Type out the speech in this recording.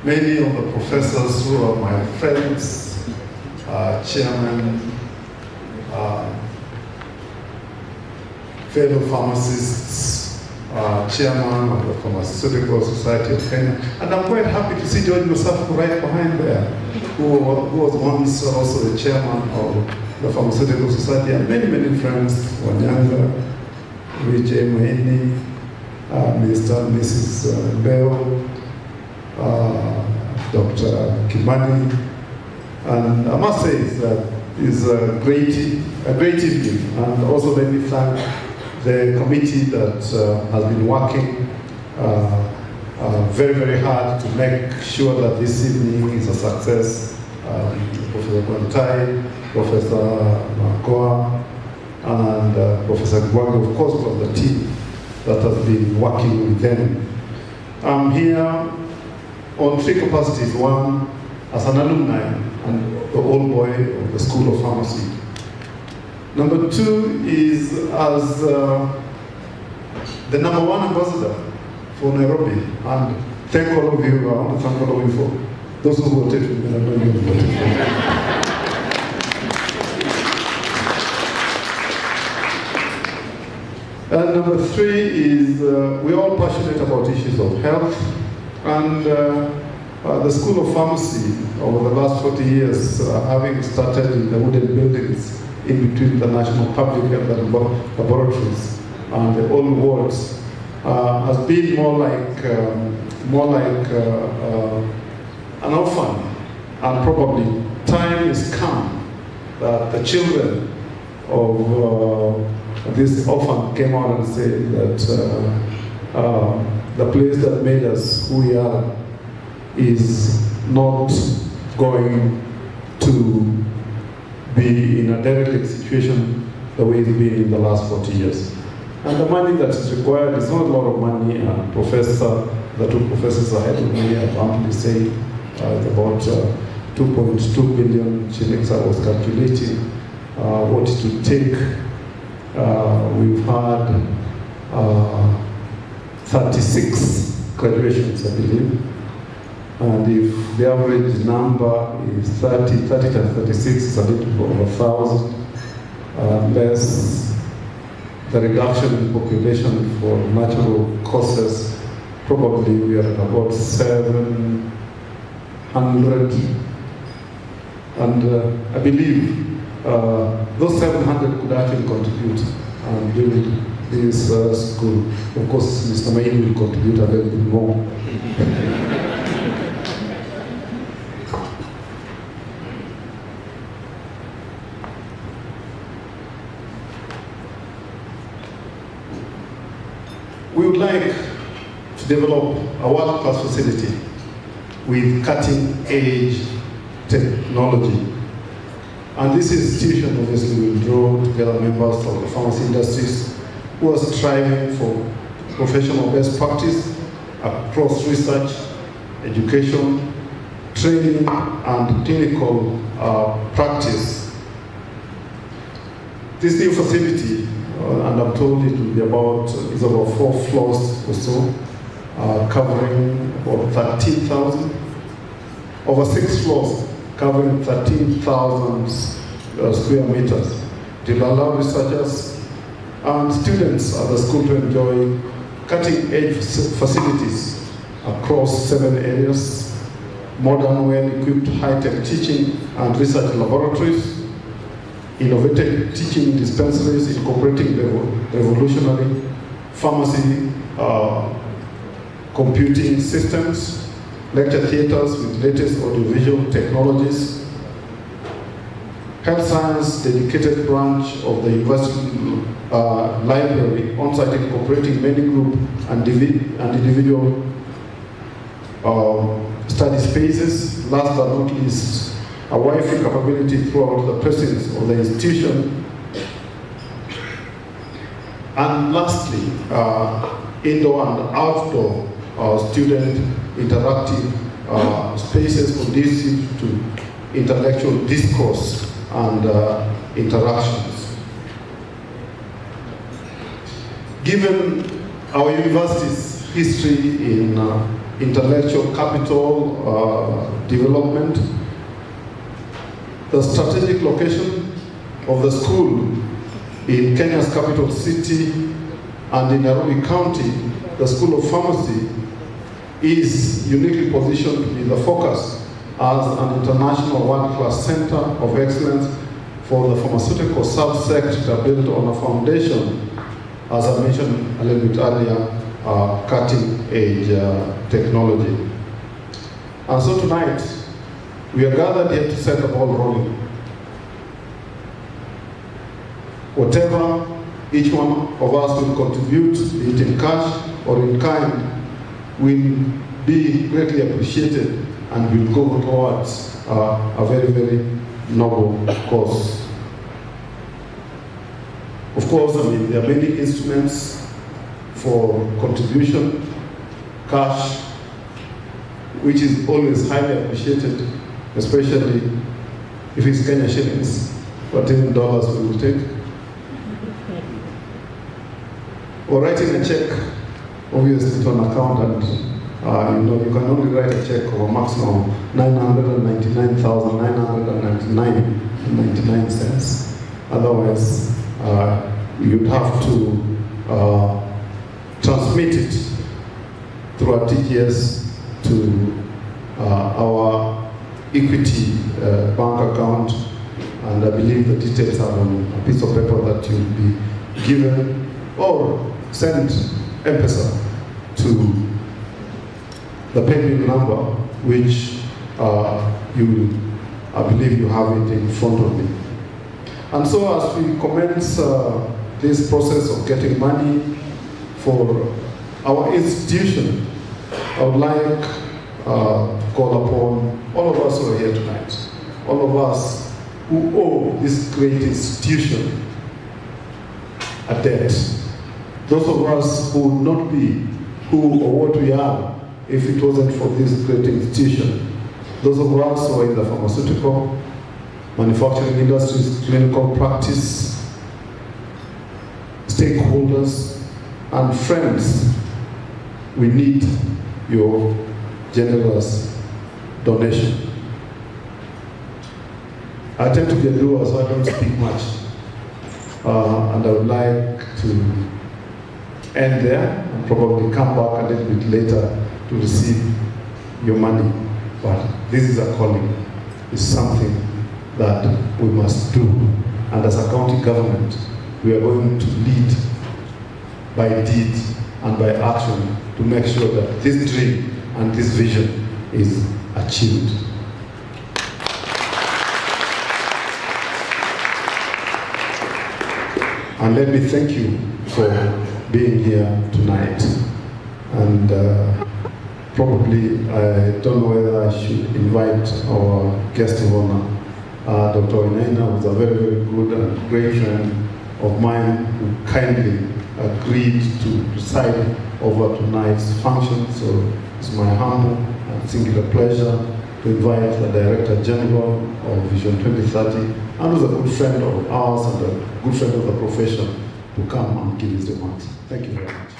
many of the professors who are my friends, chairman, fellow pharmacists, chairman of the Pharmaceutical Society of Kenya. And I'm quite happy to see George Musafu right behind there, who was once also the chairman of the Pharmaceutical Society, and many, many friends, Wanyanga, Vijay Maini, Mr. and Mrs. Bell, Dr. Kimani, and I must say that is a great evening. And also let me thank the committee that has been working very, very hard to make sure that this evening is a success. Professor Kwantai, Professor Makoa, and Professor Gwagi, of course, from the team that has been working with them. I'm here on three capacities. One, as an alumni and the old boy of the School of Pharmacy. Number two is as the #1 ambassador for Nairobi. And thank all of you, I want to thank all of you for those who voted for me. I know you voted for me. And number three is we're all passionate about issues of health, and the School of Pharmacy over the last 40 years, having started in the wooden buildings in between the National Public Health Laboratories and the old wards, has been more like an orphan, and probably time has come that the children of this orphan came out and said that the place that made us who we are is not going to be in a derelict situation the way it's been in the last 40 years. And the money that is required is not a lot of money. The two professors ahead of me have amply said it's about 2.2 billion shillings. I was calculating what it would take. We've had 36 graduations, I believe. And if the average number is 30 times 36 is a little over 1,000, less the reduction in population for natural causes, probably we are at about 700. And I believe those 700 could actually contribute and build this school. Of course, Mr. Maini will contribute a little bit more. We would like to develop a world-class facility with cutting-edge technology. And this institution obviously will draw together members of the pharmacy industries who are striving for professional best practice across research, education, training, and clinical practice. This new facility, and I'm told it will be is about 4 floors or so, covering about 13,000, over 6 floors, covering 13,000 square meters. It will allow researchers and students at the school to enjoy cutting-edge facilities across 7 areas, modern, well-equipped, high-tech teaching and research laboratories, innovative teaching dispensaries incorporating revolutionary pharmacy computing systems, lecture theaters with latest audiovisual technologies, health science dedicated branch of the university library, on-site incorporating many group and individual study spaces. Last but not least, a Wi-Fi capability throughout the premises of the institution. And lastly, indoor and outdoor student interactive spaces conducive to intellectual discourse and interactions. Given our university's history in intellectual capital development, the strategic location of the school in Kenya's capital city and in Nairobi County, the School of Pharmacy is uniquely positioned to be the focus as an international world-class center of excellence for the pharmaceutical subsector built on a foundation, as I mentioned a little bit earlier, cutting-edge technology. And so tonight, we are gathered here to set the ball rolling. Whatever each one of us will contribute, be it in cash or in kind, will be greatly appreciated and will go towards a very, very noble cause. Of course, I mean, there are many instruments for contribution. Cash, which is always highly appreciated, especially if it's Kenya shillings, but even dollars we will take. Or writing a check, obviously to an accountant, you can only write a check of a maximum of 999,999.99. Otherwise, you'd have to transmit it through a TGS to our Equity bank account, and I believe the details are on a piece of paper that you'll be given, or send M-Pesa to the payment number, which I believe you have it in front of me. And so as we commence this process of getting money for our institution, I would like to call upon all of us who are here tonight, all of us who owe this great institution a debt. Those of us who would not be who or what we are if it wasn't for this great institution. Those of us who are in the pharmaceutical, manufacturing industries, clinical practice, stakeholders, and friends, we need your generous donation. I tend to be a doer, so I don't speak much. And I would like to end there and probably come back a little bit later to receive your money. But this is a calling. It's something that we must do. And as a county government, we are going to lead by deed and by action to make sure that this dream and this vision is achieved. And let me thank you for being here tonight. And probably, I don't know whether I should invite our guest of honor, Dr. Wainaina, who's a very, very good and great friend of mine, who kindly agreed to preside over tonight's function. So it's my humble and singular pleasure to invite the Director General of Vision 2030, and who's a good friend of ours and a good friend of the profession, to come and give his remarks. Thank you very much.